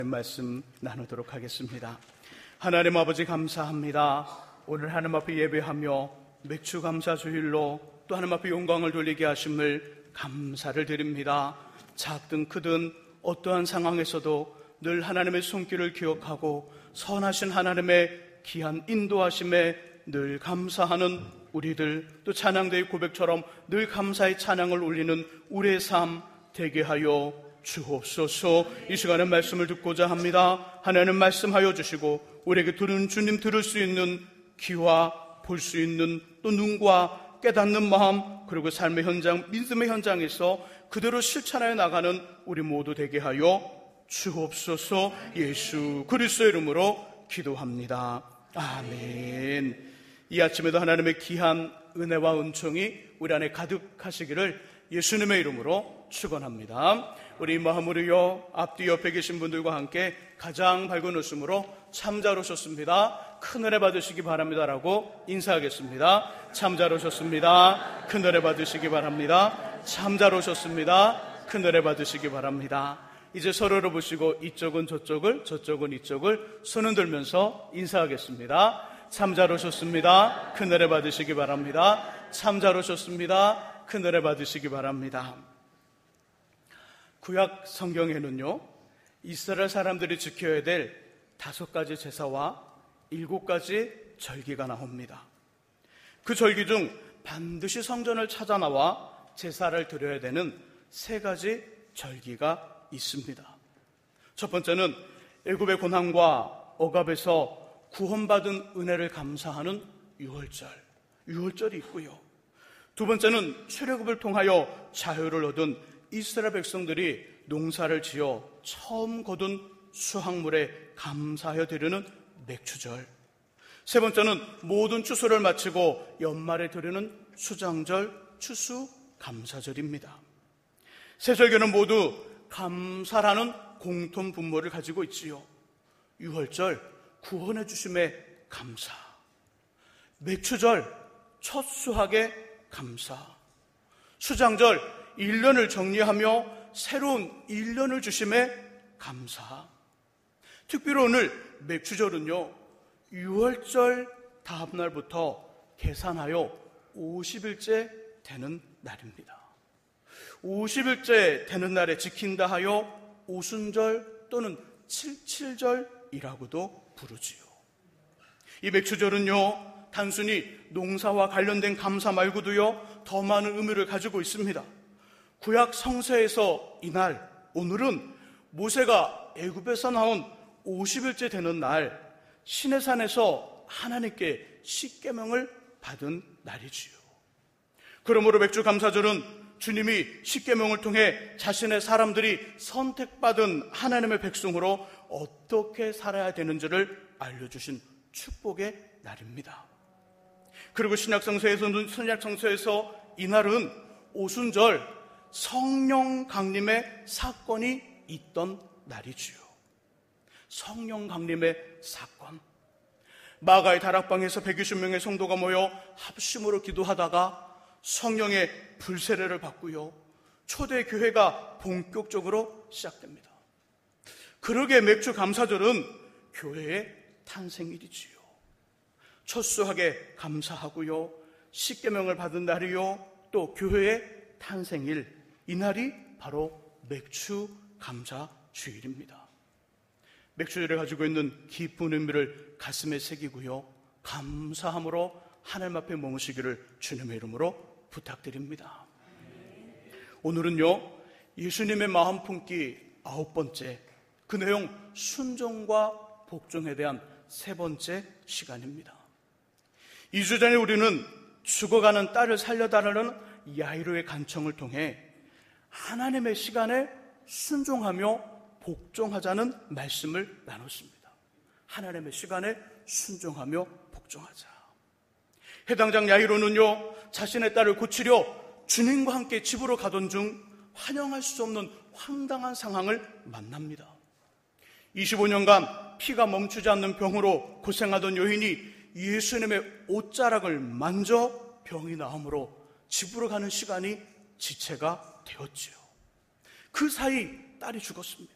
말씀 나누도록 하겠습니다. 하나님 아버지 감사합니다. 오늘 하나님 앞에 예배하며 맥주 감사 주일로 또 하나님 앞에 영광을 돌리게 하심을 감사를 드립니다. 작든 크든 어떠한 상황에서도 늘 하나님의 손길을 기억하고 선하신 하나님의 귀한 인도하심에 늘 감사하는 우리들, 또 찬양대의 고백처럼 늘 감사의 찬양을 올리는 우리의 삶 되게 하여 주옵소서. 이 시간에 말씀을 듣고자 합니다. 하나님 말씀하여 주시고 우리에게 들은 주님 들을 수 있는 귀와 볼 수 있는 또 눈과 깨닫는 마음, 그리고 삶의 현장, 믿음의 현장에서 그대로 실천하여 나가는 우리 모두 되게 하여 주옵소서. 예수 그리스도의 이름으로 기도합니다. 아멘. 이 아침에도 하나님의 귀한 은혜와 은총이 우리 안에 가득하시기를 예수님의 이름으로 축원합니다. 우리 마음으로요, 앞뒤 옆에 계신 분들과 함께 가장 밝은 웃음으로 참 잘 오셨습니다, 큰 은혜 받으시기 바랍니다라고 인사하겠습니다. 참 잘 오셨습니다, 큰 은혜 받으시기 바랍니다. 참 잘 오셨습니다, 큰 은혜 받으시기 바랍니다. 이제 서로를 보시고 이쪽은 저쪽을, 저쪽은 이쪽을 손 흔들면서 인사하겠습니다. 참 잘 오셨습니다, 큰 은혜 받으시기 바랍니다. 참 잘 오셨습니다, 큰 은혜 받으시기 바랍니다. 구약 성경에는요, 이스라엘 사람들이 지켜야 될 5가지 제사와 7가지 절기가 나옵니다. 그 절기 중 반드시 성전을 찾아 나와 제사를 드려야 되는 3가지 절기가 있습니다. 첫 번째는 애굽의 고난과 억압에서 구원받은 은혜를 감사하는 유월절이 있고요. 두 번째는 출애굽을 통하여 자유를 얻은 이스라엘 백성들이 농사를 지어 처음 거둔 수확물에 감사하여 드리는 맥주절. 세 번째는 모든 추수를 마치고 연말에 드리는 수장절, 추수감사절입니다. 세 절기는 모두 감사라는 공통 분모를 가지고 있지요. 유월절, 구원해 주심에 감사. 맥주절, 첫 수확에 감사. 수장절, 1년을 정리하며 새로운 1년을 주심에 감사. 특별히 오늘 맥주절은요, 6월절 다음날부터 계산하여 50일째 되는 날입니다. 50일째 되는 날에 지킨다 하여 오순절 또는 칠칠절이라고도 부르지요. 이 맥주절은요, 단순히 농사와 관련된 감사 말고도요, 더 많은 의미를 가지고 있습니다. 구약 성서에서 이날, 오늘은 모세가 애굽에서 나온 50일째 되는 날, 시내산에서 하나님께 십계명을 받은 날이지요. 그러므로 맥주 감사절은 주님이 십계명을 통해 자신의 사람들이 선택받은 하나님의 백성으로 어떻게 살아야 되는지를 알려주신 축복의 날입니다. 그리고 신약성서에서 이날은 오순절, 성령 강림의 사건이 있던 날이지요. 성령 강림의 사건. 마가의 다락방에서 120명의 성도가 모여 합심으로 기도하다가 성령의 불세례를 받고요, 초대 교회가 본격적으로 시작됩니다. 그러게 맥주 감사절은 교회의 탄생일이지요. 첫 수확에 감사하고요, 십계명을 받은 날이요, 또 교회의 탄생일, 이날이 바로 맥주 감사 주일입니다. 맥주절을 가지고 있는 깊은 의미를 가슴에 새기고요, 감사함으로 하나님 앞에 머무시기를 주님의 이름으로 부탁드립니다. 오늘은요, 예수님의 마음 품기 9번째, 그 내용 순종과 복종에 대한 3번째 시간입니다. 2주 전에 우리는 죽어가는 딸을 살려달라는 야이로의 간청을 통해 하나님의 시간에 순종하며 복종하자는 말씀을 나눴습니다. 하나님의 시간에 순종하며 복종하자. 해당장 야이로는요, 자신의 딸을 고치려 주님과 함께 집으로 가던 중 환영할 수 없는 황당한 상황을 만납니다. 25년간 피가 멈추지 않는 병으로 고생하던 여인이 예수님의 옷자락을 만져 병이 나음으로 집으로 가는 시간이 지체가 되었지요. 그 사이 딸이 죽었습니다.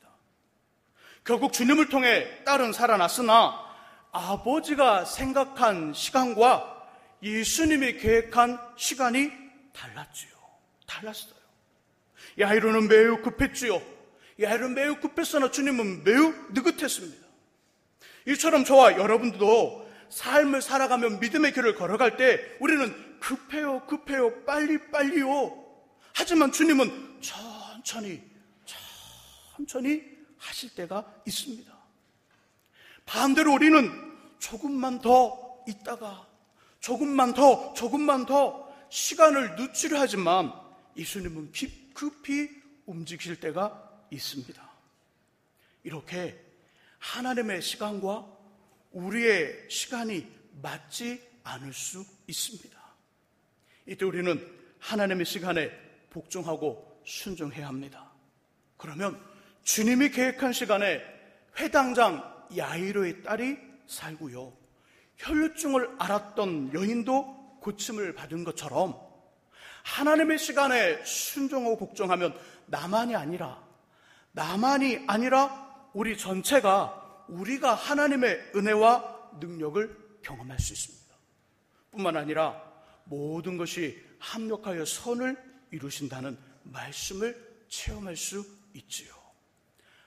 결국 주님을 통해 딸은 살아났으나 아버지가 생각한 시간과 예수님이 계획한 시간이 달랐어요. 야이로는 매우 급했지요. 야이로는 매우 급했으나 주님은 매우 느긋했습니다. 이처럼 저와 여러분들도 삶을 살아가며 믿음의 길을 걸어갈 때 우리는 급해요, 빨리요. 하지만 주님은 천천히 하실 때가 있습니다. 반대로 우리는 조금만 더 있다가 조금만 더 시간을 늦추려 하지만 예수님은 급히 움직이실 때가 있습니다. 이렇게 하나님의 시간과 우리의 시간이 맞지 않을 수 있습니다. 이때 우리는 하나님의 시간에 복종하고 순종해야 합니다. 그러면 주님이 계획한 시간에 회당장 야이로의 딸이 살고요, 혈루증을 앓았던 여인도 고침을 받은 것처럼 하나님의 시간에 순종하고 복종하면 나만이 아니라 우리 전체가 우리가 하나님의 은혜와 능력을 경험할 수 있습니다. 뿐만 아니라 모든 것이 합력하여 선을 이루신다는 말씀을 체험할 수 있지요.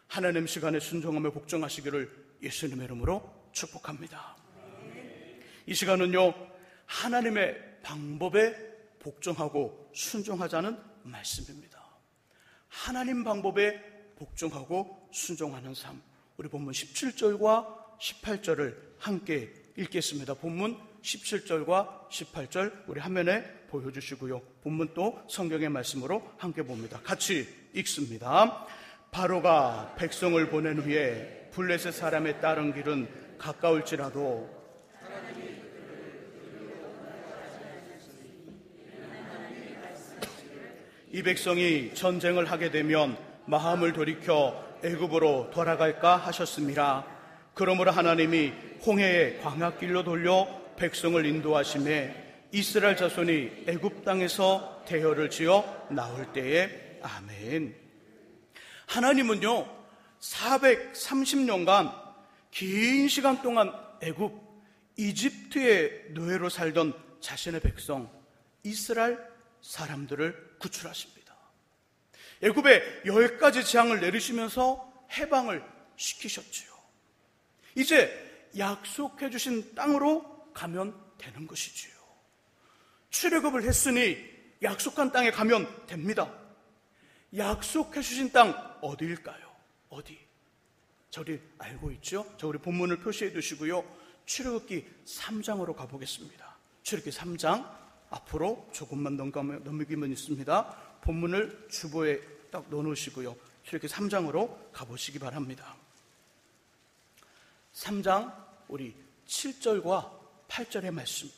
하나님 시간에 순종하며 복종하시기를 예수님의 이름으로 축복합니다. 이 시간은요, 하나님의 방법에 복종하고 순종하자는 말씀입니다. 하나님 방법에 복종하고 순종하는 삶. 우리 본문 17절과 18절을 함께 읽겠습니다. 본문 17절과 18절 우리 화면에 보여주시고요, 본문 또 성경의 말씀으로 함께 봅니다. 같이 읽습니다. 바로가 백성을 보낸 후에 블레셋 사람의 따른 길은 가까울지라도 이 백성이 전쟁을 하게 되면 마음을 돌이켜 애굽으로 돌아갈까 하셨습니다. 그러므로 하나님이 홍해의 광야길로 돌려 백성을 인도하심에 이스라엘 자손이 애굽 땅에서 대열을 지어 나올 때에 아멘. 하나님은요 430년간 긴 시간 동안 애굽 이집트의 노예로 살던 자신의 백성 이스라엘 사람들을 구출하십니다. 애굽에 10가지 재앙을 내리시면서 해방을 시키셨지요. 이제 약속해 주신 땅으로 가면 되는 것이지요. 출애굽을 했으니 약속한 땅에 가면 됩니다. 약속해 주신 땅 어디일까요? 어디? 자, 우리 알고 있죠? 자, 우리 본문을 표시해 두시고요, 출애굽기 3장으로 가보겠습니다. 출애굽기 3장 앞으로 조금만 넘기면 있습니다. 본문을 주보에 딱 넣어놓으시고요, 출애굽기 3장으로 가보시기 바랍니다. 3장 우리 7절과 8절의 말씀.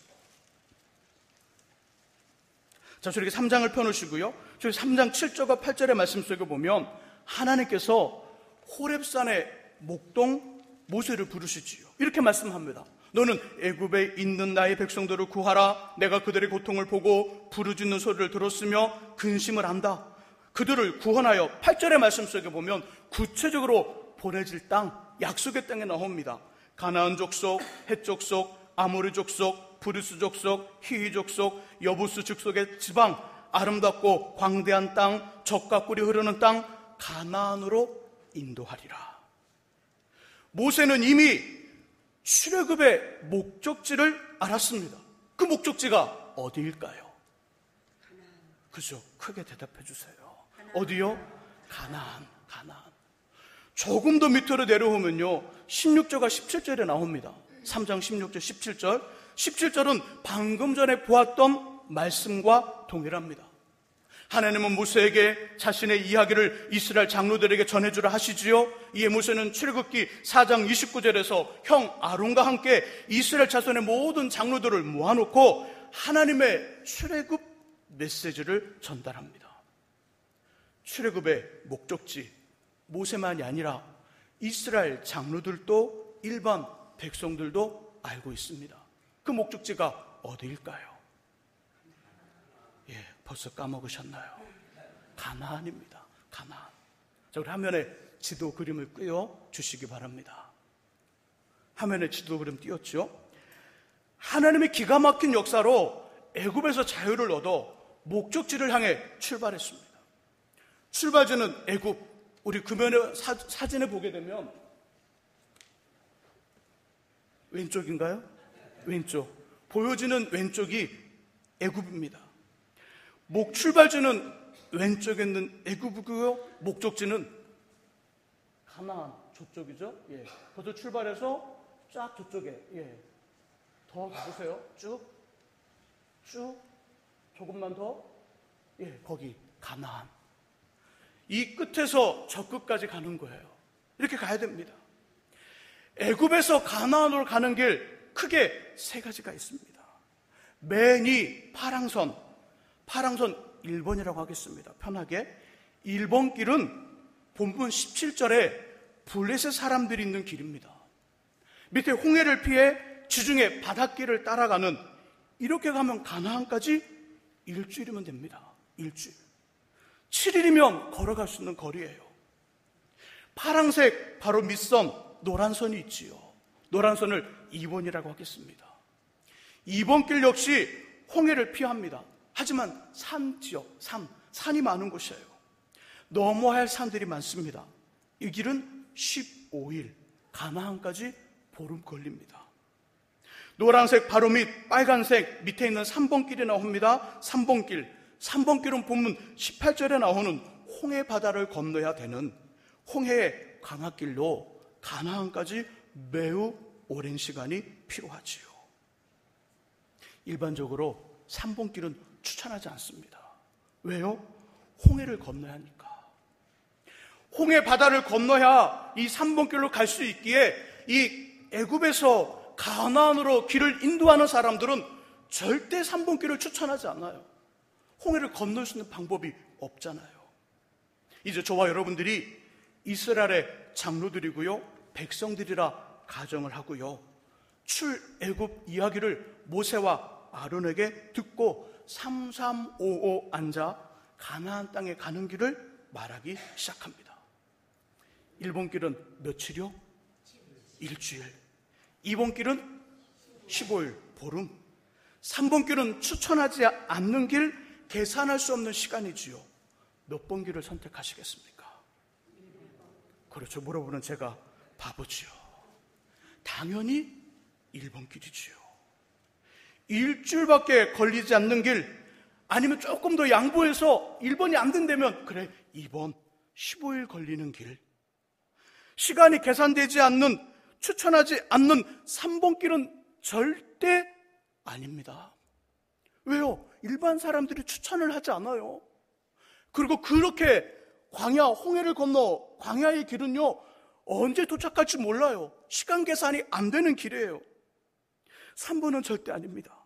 자, 출애굽기 3장을 펴놓으시고요, 저희 3장 7절과 8절의 말씀 속에 보면 하나님께서 호렙산의 목동 모세를 부르시지요. 이렇게 말씀합니다. 너는 애굽에 있는 나의 백성들을 구하라. 내가 그들의 고통을 보고 부르짖는 소리를 들었으며 근심을 한다. 그들을 구원하여 8절의 말씀 속에 보면 구체적으로 보내질 땅, 약속의 땅에 나옵니다. 가나안 족속, 헷 족속, 아모리 족속, 브리스 족속, 히위 족속, 여부스 족속의 지방, 아름답고 광대한 땅, 젖과 꿀이 흐르는 땅 가나안으로 인도하리라. 모세는 이미 출애굽의 목적지를 알았습니다. 그 목적지가 어디일까요? 그죠? 크게 대답해 주세요. 어디요? 가나안. 조금 더 밑으로 내려오면요 16절과 17절에 나옵니다. 3장 16절 17절 17절은 방금 전에 보았던 말씀과 동일합니다. 하나님은 모세에게 자신의 이야기를 이스라엘 장로들에게 전해주라 하시지요. 이에 모세는 출애굽기 4장 29절에서 형 아론과 함께 이스라엘 자손의 모든 장로들을 모아놓고 하나님의 출애굽 메시지를 전달합니다. 출애굽의 목적지 모세만이 아니라 이스라엘 장로들도 일반 백성들도 알고 있습니다. 그 목적지가 어디일까요? 벌써 까먹으셨나요? 가나안입니다. 가나안. 자, 우리 화면에 지도 그림을 띄워 주시기 바랍니다. 화면에 지도 그림 띄웠죠? 하나님의 기가 막힌 역사로 애굽에서 자유를 얻어 목적지를 향해 출발했습니다. 출발지는 애굽. 우리 금연의 사진에 보게 되면 왼쪽인가요? 왼쪽. 보여지는 왼쪽이 애굽입니다. 출발지는 왼쪽에 있는 애굽이고요. 목적지는 가나안 저쪽이죠. 예. 거기서 출발해서 쫙 저쪽에, 예. 더 가보세요. 쭉 조금만 더, 예, 거기 가나안. 이 끝에서 저 끝까지 가는 거예요. 이렇게 가야 됩니다. 애굽에서 가나안으로 가는 길 크게 세 가지가 있습니다. 맨이 파랑선 1번이라고 하겠습니다. 편하게. 1번 길은 본문 17절에 블레셋 사람들이 있는 길입니다. 밑에 홍해를 피해 지중해 바닷길을 따라가는, 이렇게 가면 가나안까지 일주일이면 됩니다. 일주일. 7일이면 걸어갈 수 있는 거리예요. 파랑색 바로 밑선, 노란 선이 있지요. 노란 선을 2번이라고 하겠습니다. 2번 길 역시 홍해를 피합니다. 하지만 산 지역, 산이 많은 곳이에요. 넘어야 할 산들이 많습니다. 이 길은 15일, 가나안까지 보름 걸립니다. 노란색 바로 밑, 빨간색 밑에 있는 3번 길이 나옵니다. 3번 길은 본문 18절에 나오는 홍해 바다를 건너야 되는 홍해의 광학길로 가나안까지 매우 오랜 시간이 필요하지요. 일반적으로 3번 길은 추천하지 않습니다. 왜요? 홍해를 건너야 하니까. 홍해 바다를 건너야 이 3번 길로 갈 수 있기에 이 애굽에서 가나안으로 길을 인도하는 사람들은 절대 3번 길을 추천하지 않아요. 홍해를 건널 수 있는 방법이 없잖아요. 이제 저와 여러분들이 이스라엘의 장로들이고요, 백성들이라 가정을 하고요, 출애굽 이야기를 모세와 아론에게 듣고 3355 앉아 가나안 땅에 가는 길을 말하기 시작합니다. 1번 길은 며칠이요? 일주일. 2번 길은 15일, 보름. 3번 길은 추천하지 않는 길, 계산할 수 없는 시간이지요. 몇 번 길을 선택하시겠습니까? 그렇죠. 물어보는 제가 바보지요. 당연히 1번 길이지요. 일주일밖에 걸리지 않는 길, 아니면 조금 더 양보해서 1번이 안 된다면 그래 2번 15일 걸리는 길. 시간이 계산되지 않는, 추천하지 않는 3번 길은 절대 아닙니다. 왜요? 일반 사람들이 추천을 하지 않아요. 그리고 그렇게 광야, 홍해를 건너 광야의 길은요, 언제 도착할지 몰라요. 시간 계산이 안 되는 길이에요. 3번은 절대 아닙니다.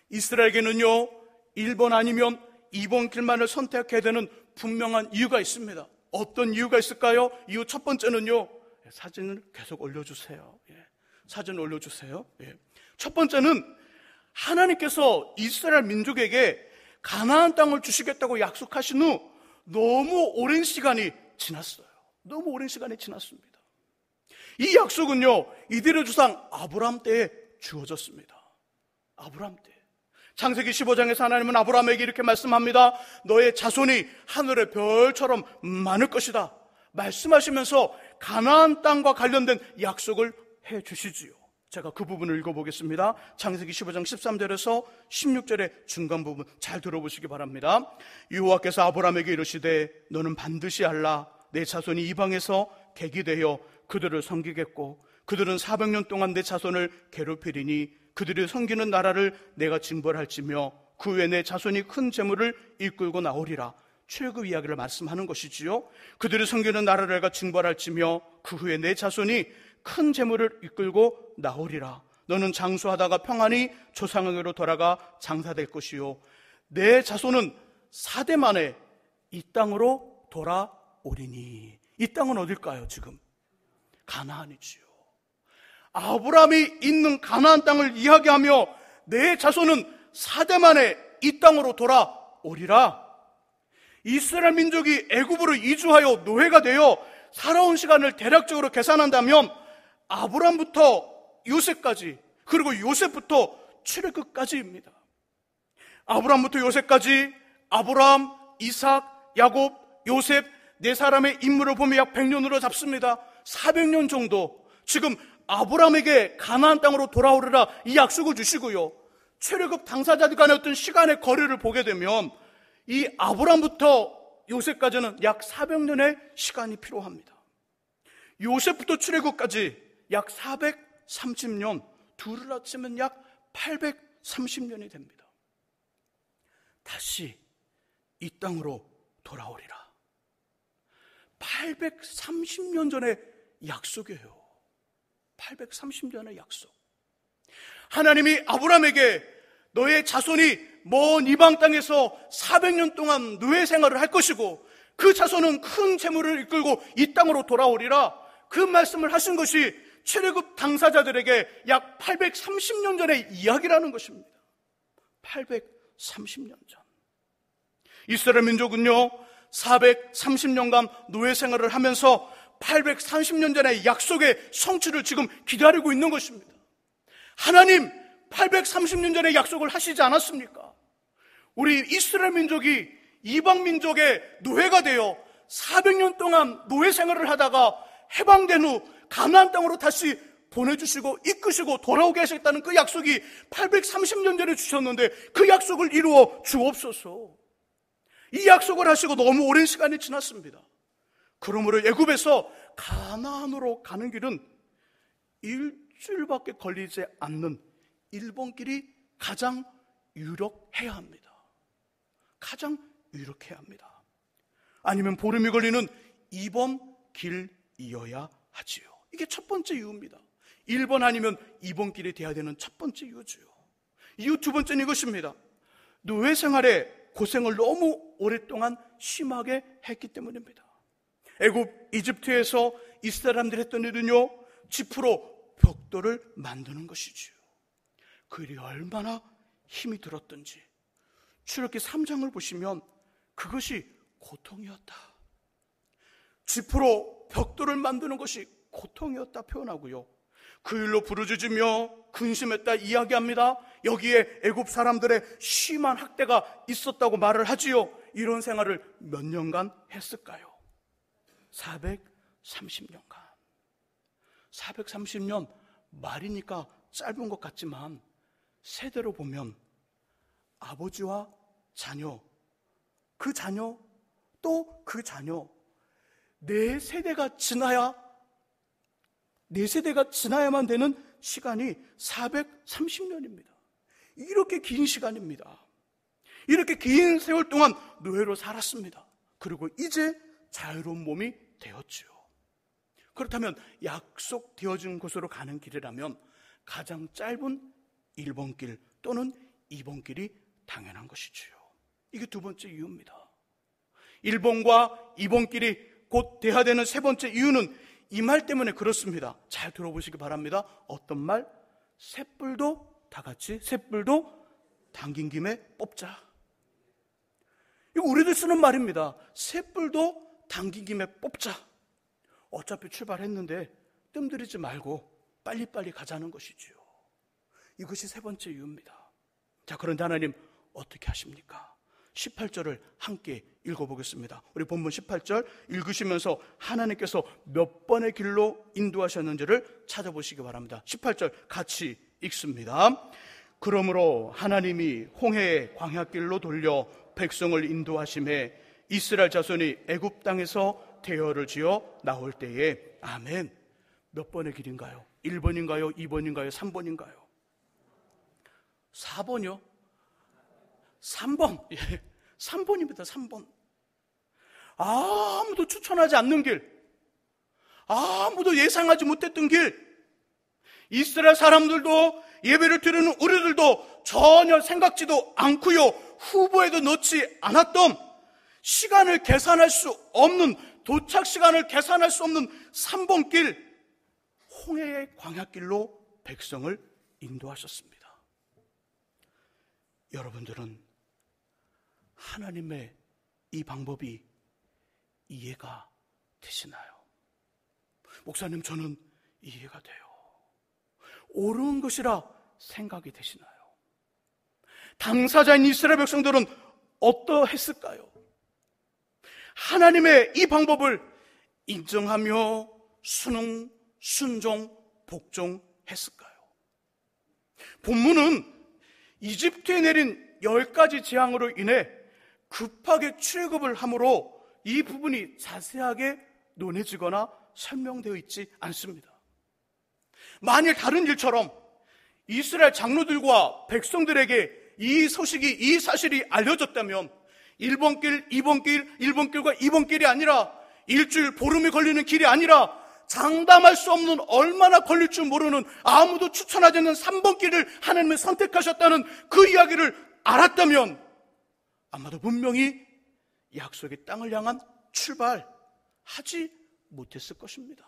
이스라엘에게는요, 1번 아니면 2번 길만을 선택해야 되는 분명한 이유가 있습니다. 어떤 이유가 있을까요? 이유 첫 번째는요, 사진을 계속 올려주세요. 사진 올려주세요. 첫 번째는 하나님께서 이스라엘 민족에게 가나안 땅을 주시겠다고 약속하신 후 너무 오랜 시간이 지났어요. 너무 오랜 시간이 지났습니다. 이 약속은요, 이들의 조상 아브라함 때에 주어졌습니다. 아브라함 때. 창세기 15장에서 하나님은 아브라함에게 이렇게 말씀합니다. 너의 자손이 하늘의 별처럼 많을 것이다. 말씀하시면서 가나안 땅과 관련된 약속을 해 주시지요. 제가 그 부분을 읽어보겠습니다. 창세기 15장 13절에서 16절의 중간 부분 잘 들어보시기 바랍니다. 여호와께서 아브라함에게 이르시되 너는 반드시 알라. 내 자손이 이방에서 객이 되어 그들을 섬기겠고 그들은 400년 동안 내 자손을 괴롭히리니 그들이 섬기는 나라를 내가 징벌할지며 그 후에 내 자손이 큰 재물을 이끌고 나오리라. 출애굽 이야기를 말씀하는 것이지요. 그들이 섬기는 나라를 내가 징벌할지며 그 후에 내 자손이 큰 재물을 이끌고 나오리라. 너는 장수하다가 평안히 조상에게로 돌아가 장사될 것이요 내 자손은 4대 만에 이 땅으로 돌아오리니. 이 땅은 어딜까요? 지금 가나안이지요. 아브라함이 있는 가나안 땅을 이야기하며 내 자손은 4대 만에 이 땅으로 돌아오리라. 이스라엘 민족이 애굽으로 이주하여 노예가 되어 살아온 시간을 대략적으로 계산한다면 아브람부터 요셉까지, 그리고 요셉부터 출애굽까지입니다. 아브람부터 요셉까지 아브람, 이삭, 야곱, 요셉 네 사람의 인물을 보면 약 100년으로 잡습니다. 400년 정도 지금 아브람에게 가나안 땅으로 돌아오리라 이 약속을 주시고요, 출애굽 당사자들 간의 어떤 시간의 거리를 보게 되면 이 아브람부터 요셉까지는 약 400년의 시간이 필요합니다. 요셉부터 출애굽까지 약 430년, 둘을 합치면 약 830년이 됩니다. 다시 이 땅으로 돌아오리라. 830년 전의 약속이에요. 830년의 약속. 하나님이 아브람에게 너의 자손이 먼 이방 땅에서 400년 동안 노예 생활을 할 것이고 그 자손은 큰 재물을 이끌고 이 땅으로 돌아오리라, 그 말씀을 하신 것이 출애굽 당사자들에게 약 830년 전의 이야기라는 것입니다. 830년 전. 이스라엘 민족은요 430년간 노예 생활을 하면서 830년 전의 약속의 성취를 지금 기다리고 있는 것입니다. 하나님 830년 전에 약속을 하시지 않았습니까? 우리 이스라엘 민족이 이방 민족의 노예가 되어 400년 동안 노예 생활을 하다가 해방된 후 가나안 땅으로 다시 보내주시고 이끄시고 돌아오게 하셨다는 그 약속이 830년 전에 주셨는데 그 약속을 이루어 주옵소서. 이 약속을 하시고 너무 오랜 시간이 지났습니다. 그러므로 애굽에서 가나안으로 가는 길은 일주일밖에 걸리지 않는 1번길이 가장 유력해야 합니다. 가장 유력해야 합니다. 아니면 보름이 걸리는 2번 길이어야 하지요. 이게 첫 번째 이유입니다. 1번 아니면 2번 길이 돼야 되는 첫 번째 이유죠. 이유 두 번째는 이것입니다. 노예 생활에 고생을 너무 오랫동안 심하게 했기 때문입니다. 애굽 이집트에서 이 사람들이 했던 일은요, 지프로 벽돌을 만드는 것이지요. 그 일이 얼마나 힘이 들었던지 출애굽기 3장을 보시면 그것이 고통이었다, 지프로 벽돌을 만드는 것이 고통이었다 표현하고요, 그 일로 부르짖으며 근심했다 이야기합니다. 여기에 애굽 사람들의 심한 학대가 있었다고 말을 하지요. 이런 생활을 몇 년간 했을까요? 430년간. 430년 말이니까 짧은 것 같지만 세대로 보면 아버지와 자녀, 그 자녀, 또 그 자녀, 네 세대가 지나야만 되는 시간이 430년입니다. 이렇게 긴 시간입니다. 이렇게 긴 세월 동안 노예로 살았습니다. 그리고 이제 자유로운 몸이 되었죠. 그렇다면 약속되어진 곳으로 가는 길이라면 가장 짧은 1번 길 또는 2번 길이 당연한 것이지요. 이게 두 번째 이유입니다. 1번과 2번 길이 곧 돼야 되는 세 번째 이유는 이 말 때문에 그렇습니다. 잘 들어보시기 바랍니다. 어떤 말? 쇳불도 다 같이 쇳불도 당긴 김에 뽑자. 이거 우리들 쓰는 말입니다. 쇳불도 당긴 김에 뽑자. 어차피 출발했는데 뜸들이지 말고 빨리빨리 가자는 것이지요. 이것이 세 번째 이유입니다. 자, 그런데 하나님 어떻게 하십니까? 18절을 함께 읽어보겠습니다. 우리 본문 18절 읽으시면서 하나님께서 몇 번의 길로 인도하셨는지를 찾아보시기 바랍니다. 18절 같이 읽습니다. 그러므로 하나님이 홍해의 광야길로 돌려 백성을 인도하심에 이스라엘 자손이 애굽 땅에서 대열을 지어 나올 때에 아멘. 몇 번의 길인가요? 1번인가요? 2번인가요? 3번인가요? 4번이요? 3번. 예, 3번입니다. 3번. 아무도 추천하지 않는 길, 아무도 예상하지 못했던 길, 이스라엘 사람들도 예배를 드리는 우리들도 전혀 생각지도 않고요, 후보에도 넣지 않았던, 시간을 계산할 수 없는, 도착 시간을 계산할 수 없는 3번 길, 홍해의 광야길로 백성을 인도하셨습니다. 여러분들은 하나님의 이 방법이 이해가 되시나요? 목사님, 저는 이해가 돼요. 옳은 것이라 생각이 되시나요? 당사자인 이스라엘 백성들은 어떠했을까요? 하나님의 이 방법을 인정하며 순종, 복종했을까요? 본문은 이집트에 내린 10가지 재앙으로 인해 급하게 출애굽을 함으로 이 부분이 자세하게 논해지거나 설명되어 있지 않습니다. 만일 다른 일처럼 이스라엘 장로들과 백성들에게 이 사실이 알려졌다면 1번 길, 2번 길, 1번 길과 2번 길이 아니라 일주일, 보름이 걸리는 길이 아니라 장담할 수 없는, 얼마나 걸릴 줄 모르는, 아무도 추천하지 않는 3번 길을 하나님이 선택하셨다는 그 이야기를 알았다면 아마도 분명히 약속의 땅을 향한 출발하지 못했을 것입니다.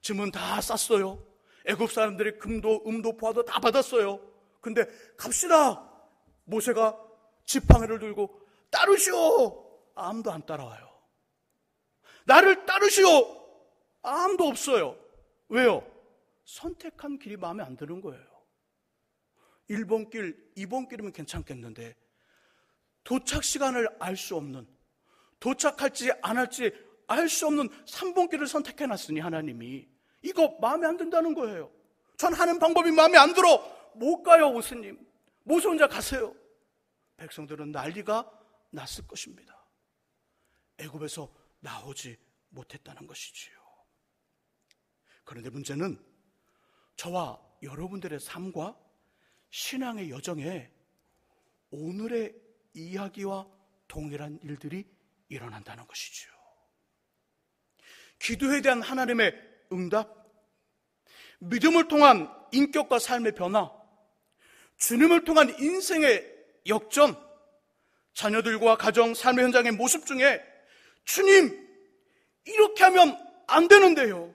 짐은 다 쌌어요. 애굽 사람들이 금도, 음도, 보화도 다 받았어요. 근데 갑시다. 모세가 지팡이를 들고 따르시오. 아무도 안 따라와요. 나를 따르시오. 아무도 없어요. 왜요? 선택한 길이 마음에 안 드는 거예요. 1번 길, 2번 길이면 괜찮겠는데 도착 시간을 알 수 없는, 도착할지 안 할지 알 수 없는 3번 길을 선택해놨으니 하나님이 이거 마음에 안 든다는 거예요. 전 하는 방법이 마음에 안 들어. 못 가요, 모세님. 모세 혼자 가세요. 백성들은 난리가 났을 것입니다. 애굽에서 나오지 못했다는 것이지요. 그런데 문제는 저와 여러분들의 삶과 신앙의 여정에 오늘의 이야기와 동일한 일들이 일어난다는 것이지요. 기도에 대한 하나님의 응답, 믿음을 통한 인격과 삶의 변화, 주님을 통한 인생의 역전, 자녀들과 가정, 삶의 현장의 모습 중에 주님, 이렇게 하면 안 되는데요.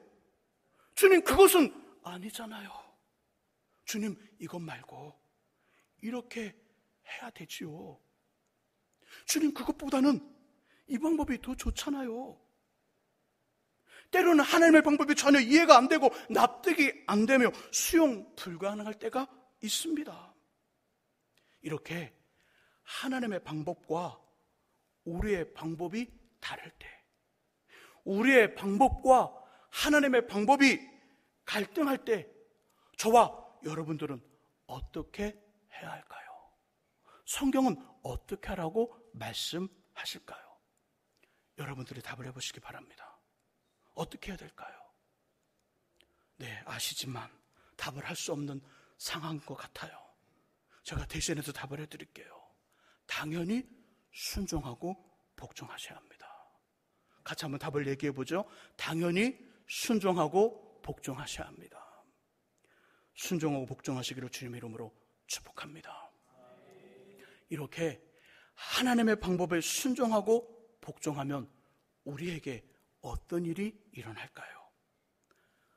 주님, 그것은 아니잖아요. 주님, 이것 말고 이렇게 해야 되지요. 주님, 그것보다는 이 방법이 더 좋잖아요. 때로는 하나님의 방법이 전혀 이해가 안 되고 납득이 안 되며 수용 불가능할 때가 있습니다. 이렇게 하나님의 방법과 우리의 방법이 다를 때, 우리의 방법과 하나님의 방법이 갈등할 때 저와 여러분들은 어떻게 해야 할까요? 성경은 어떻게 하라고 말씀하실까요? 여러분들이 답을 해보시기 바랍니다. 어떻게 해야 될까요? 네, 아시지만 답을 할 수 없는 상황인 것 같아요. 제가 대신해서 답을 해드릴게요. 당연히 순종하고 복종하셔야 합니다. 같이 한번 답을 얘기해보죠. 당연히 순종하고 복종하셔야 합니다. 순종하고 복종하시기를 주님의 이름으로 축복합니다. 이렇게 하나님의 방법에 순종하고 복종하면 우리에게 어떤 일이 일어날까요?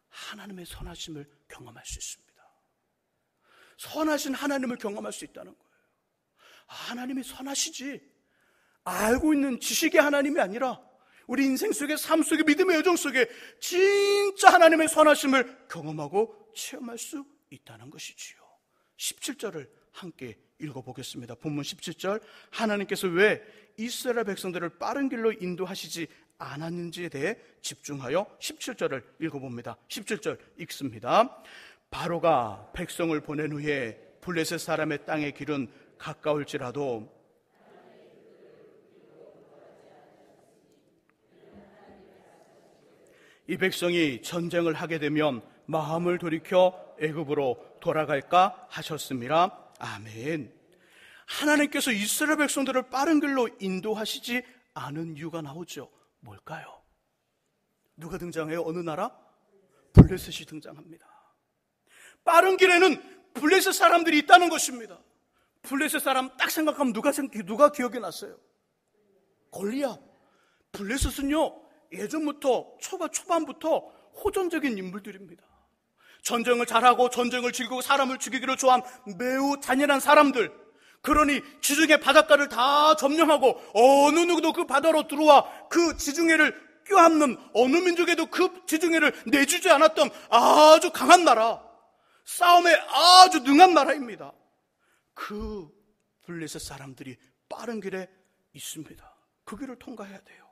하나님의 선하심을 경험할 수 있습니다. 선하신 하나님을 경험할 수 있다는 거예요. 하나님이 선하시지, 알고 있는 지식의 하나님이 아니라 우리 인생 속에, 삶 속에, 믿음의 여정 속에 진짜 하나님의 선하심을 경험하고 체험할 수 있다는 것이지요. 17절을 함께 읽어보겠습니다. 본문 17절, 하나님께서 왜 이스라엘 백성들을 빠른 길로 인도하시지 않았는지에 대해 집중하여 17절을 읽어봅니다. 17절 읽습니다. 바로가 백성을 보낸 후에 블레셋 사람의 땅의 길은 가까울지라도 이 백성이 전쟁을 하게 되면 마음을 돌이켜 애굽으로 돌아갈까 하셨습니다. 아멘. 하나님께서 이스라엘 백성들을 빠른 길로 인도하시지 않은 이유가 나오죠. 뭘까요? 누가 등장해요? 어느 나라? 블레셋이 등장합니다. 빠른 길에는 블레셋 사람들이 있다는 것입니다. 블레셋 사람 딱 생각하면 누가 기억이 났어요? 골리앗. 블레셋은요, 예전부터 초반부터 호전적인 인물들입니다. 전쟁을 잘하고 전쟁을 즐기고 사람을 죽이기를 좋아한 매우 잔인한 사람들. 그러니 지중해 바닷가를 다 점령하고 어느 누구도 그 바다로 들어와 그 지중해를 껴안는 어느 민족에도 그 지중해를 내주지 않았던 아주 강한 나라, 싸움에 아주 능한 나라입니다. 그 블레셋 사람들이 빠른 길에 있습니다. 그 길을 통과해야 돼요.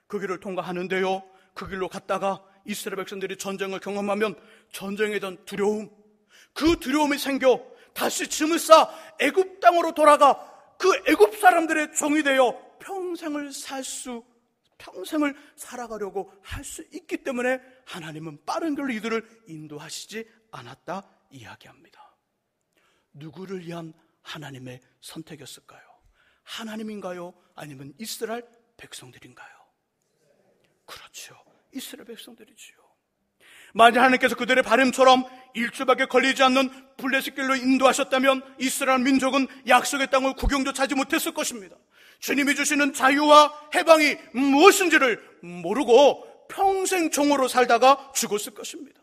그 길을 통과하는데요, 그 길로 갔다가 이스라엘 백성들이 전쟁을 경험하면 전쟁에 대한 두려움, 그 두려움이 생겨 다시 짐을 싸 애굽 땅으로 돌아가 그 애굽 사람들의 종이 되어 평생을 살아가려고 할 수 있기 때문에 하나님은 빠른 길로 이들을 인도하시지 않았다 이야기합니다. 누구를 위한 하나님의 선택이었을까요? 하나님인가요? 아니면 이스라엘 백성들인가요? 그렇죠, 이스라엘 백성들이지요. 만약 하나님께서 그들의 바람처럼 일주밖에 걸리지 않는 블레셋 길로 인도하셨다면 이스라엘 민족은 약속의 땅을 구경조차 하지 못했을 것입니다. 주님이 주시는 자유와 해방이 무엇인지를 모르고 평생 종으로 살다가 죽었을 것입니다.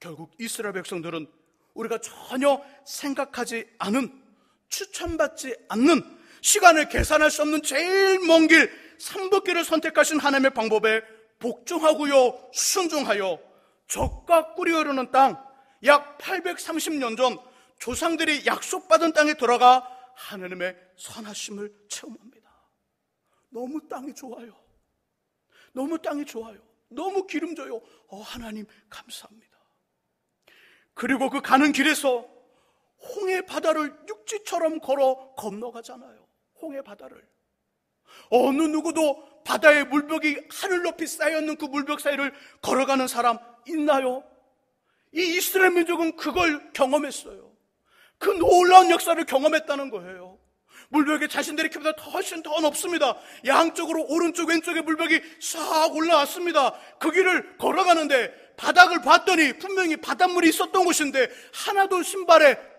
결국 이스라엘 백성들은 우리가 전혀 생각하지 않은, 추천받지 않는, 시간을 계산할 수 없는 제일 먼 길, 삼복길을 선택하신 하나님의 방법에 복종하고요, 순종하여 적과 꿀이 흐르는 땅, 약 830년 전 조상들이 약속받은 땅에 들어가 하나님의 선하심을 체험합니다. 너무 땅이 좋아요. 너무 땅이 좋아요. 너무 기름져요. 하나님 감사합니다. 그리고 그 가는 길에서 홍해 바다를 육지처럼 걸어 건너가잖아요. 홍해 바다를. 어느 누구도 바다의 물벽이 하늘 높이 쌓여있는 그 물벽 사이를 걸어가는 사람 있나요? 이 이스라엘 민족은 그걸 경험했어요. 그 놀라운 역사를 경험했다는 거예요. 물벽이 자신들의 키보다 훨씬 더 높습니다. 양쪽으로 오른쪽 왼쪽에 물벽이 싹 올라왔습니다. 그 길을 걸어가는데 바닥을 봤더니 분명히 바닷물이 있었던 곳인데 하나도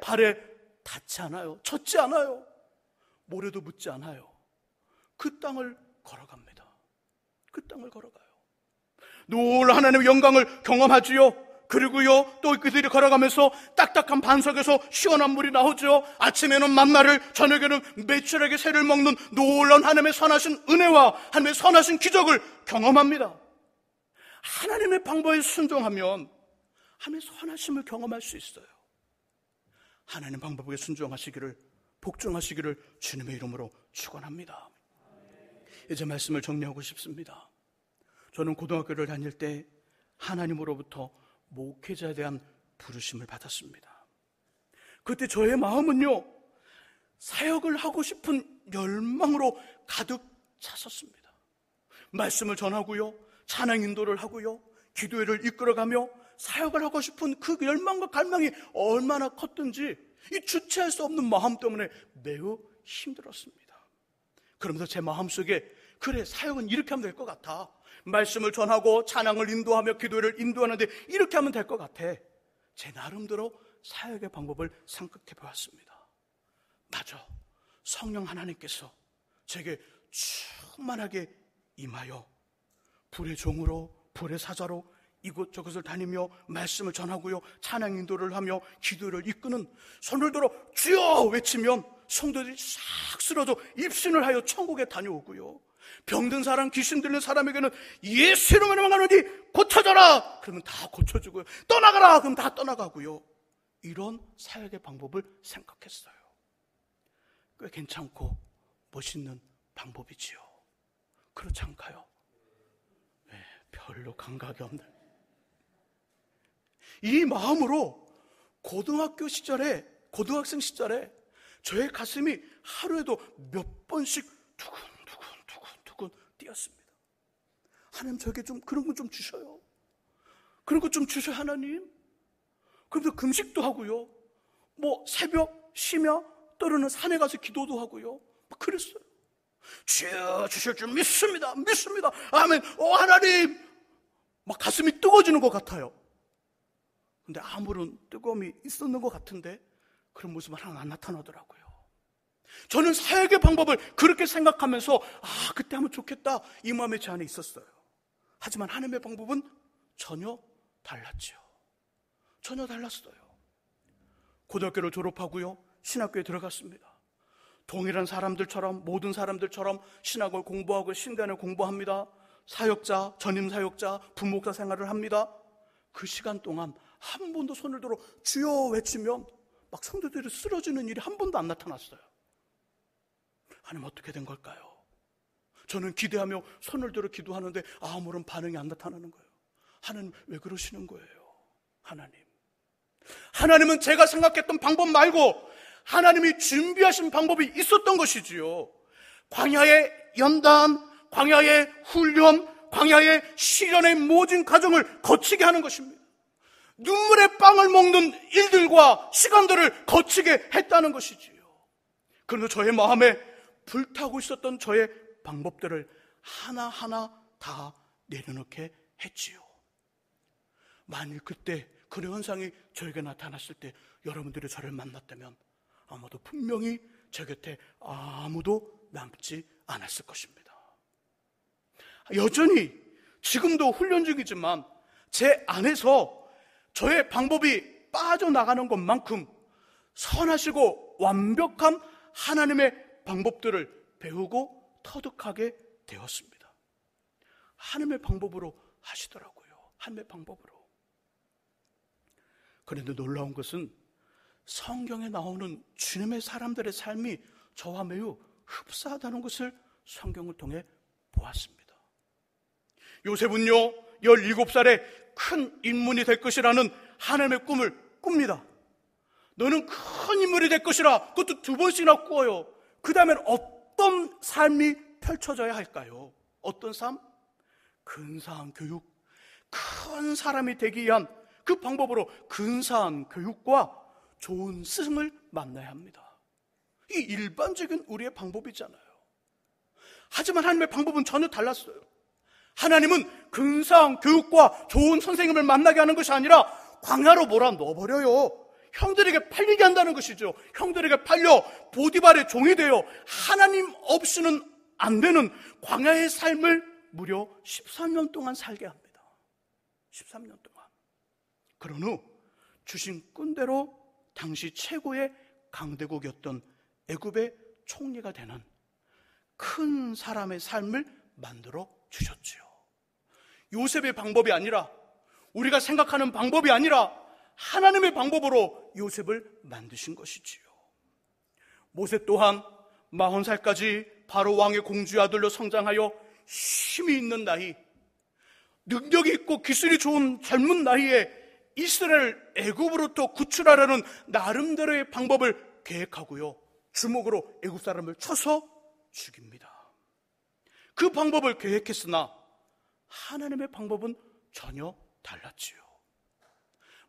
발에 닿지 않아요. 젖지 않아요. 모래도 묻지 않아요. 그 땅을 걸어갑니다. 그 땅을 걸어가요. 놀라운 하나님의 영광을 경험하지요. 그리고요, 또 그들이 걸어가면서 딱딱한 반석에서 시원한 물이 나오죠. 아침에는 만나를, 저녁에는 메추라기 새를 먹는 놀라운 하나님의 선하신 은혜와 하나님의 선하신 기적을 경험합니다. 하나님의 방법에 순종하면 하나님의 선하심을 경험할 수 있어요. 하나님 방법에 순종하시기를, 복종하시기를 주님의 이름으로 축원합니다. 이제 말씀을 정리하고 싶습니다. 저는 고등학교를 다닐 때 하나님으로부터 목회자에 대한 부르심을 받았습니다. 그때 저의 마음은요, 사역을 하고 싶은 열망으로 가득 찼었습니다. 말씀을 전하고요, 찬양 인도를 하고요, 기도회를 이끌어가며 사역을 하고 싶은 그 열망과 갈망이 얼마나 컸든지 이 주체할 수 없는 마음 때문에 매우 힘들었습니다. 그러면서 제 마음속에, 그래, 사역은 이렇게 하면 될 것 같아. 말씀을 전하고 찬양을 인도하며 기도를 인도하는데 이렇게 하면 될 것 같아. 제 나름대로 사역의 방법을 생각해 보았습니다. 맞아, 성령 하나님께서 제게 충만하게 임하여 불의 종으로, 불의 사자로 이곳저곳을 다니며 말씀을 전하고요, 찬양 인도를 하며 기도를 이끄는, 손을 들어 주여 외치면 성도들이 싹 쓰러져 입신을 하여 천국에 다녀오고요, 병든 사람, 귀신 들린 사람에게는 예수 이름으로 명하노니 고쳐져라 그러면 다 고쳐주고요, 떠나가라 그러면 다 떠나가고요, 이런 사역의 방법을 생각했어요. 꽤 괜찮고 멋있는 방법이지요. 그렇지 않을까요? 네, 별로 감각이 없는 이 마음으로 고등학생 시절에 저의 가슴이 하루에도 몇 번씩 두근두근 뛰었습니다. 하나님, 저에게 좀 그런 건 좀 주셔요. 그런 거 좀 주셔요, 하나님. 그러면서 금식도 하고요, 새벽 쉬며 떠오르는 산에 가서 기도도 하고요, 그랬어요. 주여 주실 줄 믿습니다. 아멘. 하나님. 가슴이 뜨거워지는 것 같아요. 근데 아무런 뜨거움이 있었는 것 같은데 그런 모습은 하나 안 나타나더라고요. 저는 사역의 방법을 그렇게 생각하면서 그때 하면 좋겠다, 이 마음의 제 안에 있었어요. 하지만 하나님의 방법은 전혀 달랐죠. 전혀 달랐어요. 고등학교를 졸업하고요, 신학교에 들어갔습니다. 동일한 사람들처럼, 모든 사람들처럼 신학을 공부하고 신간을 공부합니다. 사역자, 전임 사역자, 부목사 생활을 합니다. 그 시간 동안 한 번도 손을 들어 주여 외치면 막 성도들이 쓰러지는 일이 한 번도 안 나타났어요. 하나님, 어떻게 된 걸까요? 저는 기대하며 손을 들어 기도하는데 아무런 반응이 안 나타나는 거예요. 하나님, 왜 그러시는 거예요? 하나님은 제가 생각했던 방법 말고 하나님이 준비하신 방법이 있었던 것이지요. 광야의 연단, 광야의 훈련, 광야의 시련의 모든 과정을 거치게 하는 것입니다. 눈물의 빵을 먹는 일들과 시간들을 거치게 했다는 것이지요. 그런데 저의 마음에 불타고 있었던 저의 방법들을 하나하나 다 내려놓게 했지요. 만일 그때 그런 현상이 저에게 나타났을 때 여러분들이 저를 만났다면 아마도 분명히 제 곁에 아무도 남지 않았을 것입니다. 여전히 지금도 훈련 중이지만 제 안에서 저의 방법이 빠져나가는 것만큼 선하시고 완벽한 하나님의 방법들을 배우고 터득하게 되었습니다. 하나님의 방법으로 하시더라고요. 하나님의 방법으로. 그런데 놀라운 것은 성경에 나오는 주님의 사람들의 삶이 저와 매우 흡사하다는 것을 성경을 통해 보았습니다. 요셉은요, 17살에 큰 인물이 될 것이라는 하나님의 꿈을 꿉니다. 너는 큰 인물이 될 것이라, 그것도 2번씩이나 꾸어요. 그 다음엔 어떤 삶이 펼쳐져야 할까요? 어떤 삶? 근사한 교육, 큰 사람이 되기 위한 그 방법으로 근사한 교육과 좋은 스승을 만나야 합니다. 이 일반적인 우리의 방법이잖아요. 하지만 하나님의 방법은 전혀 달랐어요. 하나님은 근사한 교육과 좋은 선생님을 만나게 하는 것이 아니라 광야로 몰아넣어버려요. 형들에게 팔리게 한다는 것이죠. 형들에게 팔려 보디발의 종이 되어 하나님 없이는 안 되는 광야의 삶을 무려 13년 동안 살게 합니다. 13년 동안. 그런 후 주신 꾼대로 당시 최고의 강대국이었던 애굽의 총리가 되는 큰 사람의 삶을 만들어 주셨지요. 요셉의 방법이 아니라, 우리가 생각하는 방법이 아니라 하나님의 방법으로 요셉을 만드신 것이지요. 모세 또한 40살까지 바로 왕의 공주의 아들로 성장하여 힘이 있는 나이, 능력이 있고 기술이 좋은 젊은 나이에 이스라엘을 애굽으로부터 구출하려는 나름대로의 방법을 계획하고요, 주먹으로 애굽 사람을 쳐서 죽입니다. 그 방법을 계획했으나 하나님의 방법은 전혀 달랐지요.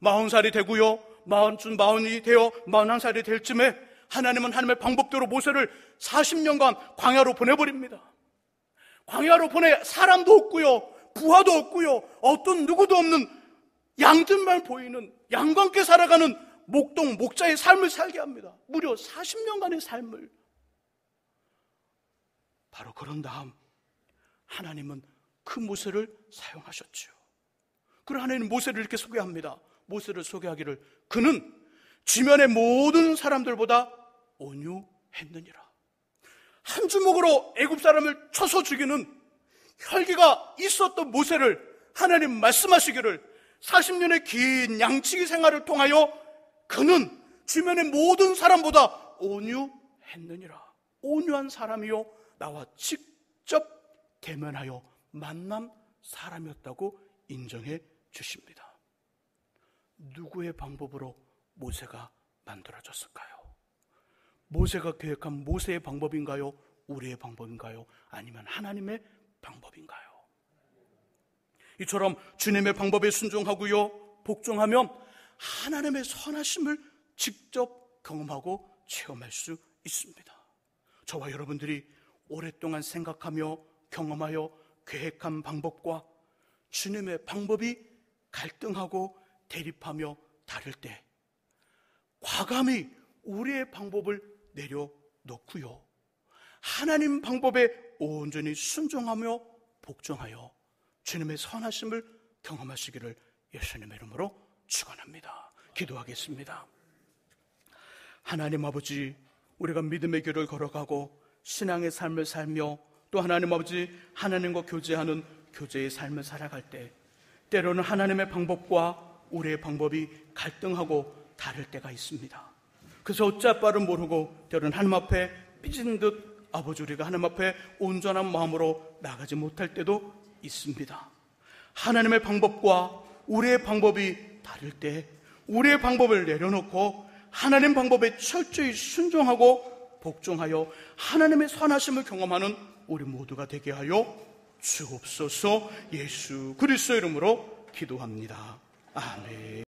40살이 되고요, 40이 되어 41살이 될 쯤에 하나님은 하나님의 방법대로 모세를 40년간 광야로 보내버립니다. 광야로 보내 사람도 없고요, 부하도 없고요, 어떤 누구도 없는 양들만 보이는 양과 함께 살아가는 목동 목자의 삶을 살게 합니다. 무려 40년간의 삶을. 바로 그런 다음 하나님은 그 모세를 사용하셨죠. 그리고 하나님은 모세를 이렇게 소개합니다. 모세를 소개하기를, 그는 지면의 모든 사람들보다 온유했느니라. 한 주먹으로 애굽 사람을 쳐서 죽이는 혈기가 있었던 모세를 하나님 말씀하시기를, 40년의 긴 양치기 생활을 통하여 그는 지면의 모든 사람보다 온유했느니라. 온유한 사람이요, 나와 직접 대면하여 만난 사람이었다고 인정해 주십니다. 누구의 방법으로 모세가 만들어졌을까요? 모세가 계획한 모세의 방법인가요? 우리의 방법인가요? 아니면 하나님의 방법인가요? 이처럼 주님의 방법에 순종하고요, 복종하면 하나님의 선하심을 직접 경험하고 체험할 수 있습니다. 저와 여러분들이 오랫동안 생각하며 경험하여 계획한 방법과 주님의 방법이 갈등하고 대립하며 다를 때 과감히 우리의 방법을 내려놓고요, 하나님 방법에 온전히 순종하며 복종하여 주님의 선하심을 경험하시기를 예수님의 이름으로 축원합니다. 기도하겠습니다. 하나님 아버지, 우리가 믿음의 길을 걸어가고 신앙의 삶을 살며 또 하나님 아버지 하나님과 교제하는 교제의 삶을 살아갈 때 때로는 하나님의 방법과 우리의 방법이 갈등하고 다를 때가 있습니다. 그래서 어찌할 바를 모르고 때로는 하나님 앞에 삐진 듯 아버지 우리가 하나님 앞에 온전한 마음으로 나가지 못할 때도 있습니다. 하나님의 방법과 우리의 방법이 다를 때 우리의 방법을 내려놓고 하나님 방법에 철저히 순종하고 복종하여 하나님의 선하심을 경험하는 우리 모두가 되게 하여 주옵소서. 예수 그리스도의 이름으로 기도합니다. 아멘.